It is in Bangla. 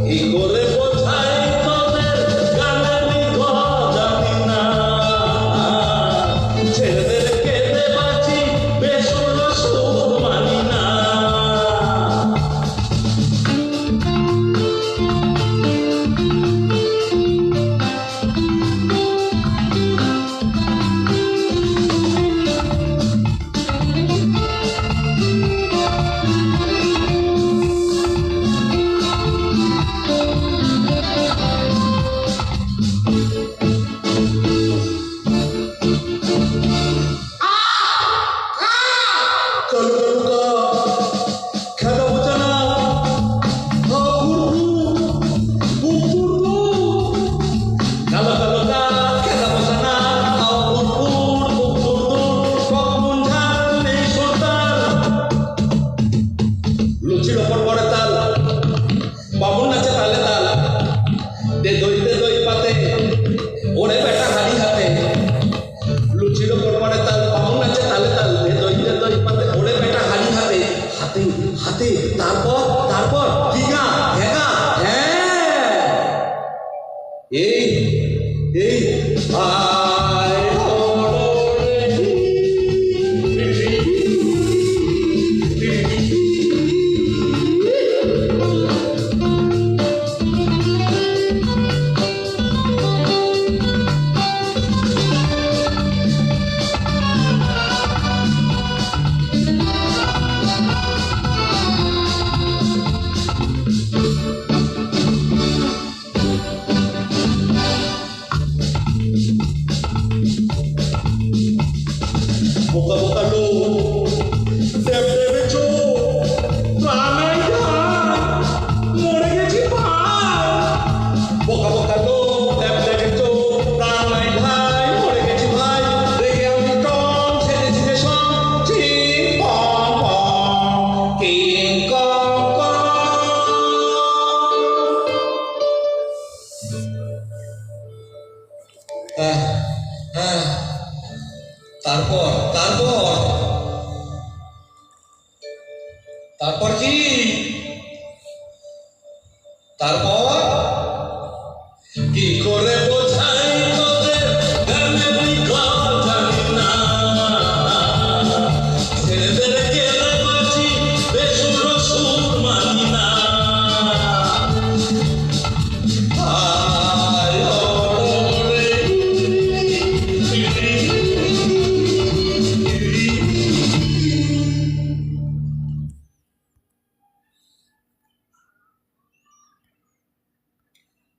কি করে বোঝাই তোদের গানের নিগো জানি না, ছেলেদের কেঁদে বাঁচি বেসুর সুর মানি না। লুচির ওপর পড়ে তাল, বামুন নাচে তালে তাল, দে দই পাতে ওরে বেটা হাড়ি হাতে। লুচির ওপর পড়ে তাল, বামুন নাচে তালে তাল, দে দই পাতে ওরে বেটা হাড়ি হাতে। হাতে হাতে তারপর গিগা হেগা হ্যাঁ। এই এই আয় বোকা বোকা লোক দেব দেবে চোখ প্রাণাই ভাই মরে গেছি ভাই। বোকা বোকা লোক দেব দেবে চোখ প্রাণাই ভাই মরে গেছি ভাই। রেগে আমি টম ছেড়েছি যে সব চিং পং পং কিং কং কং। হ্যাঁ হ্যাঁ তারপর কি তারপর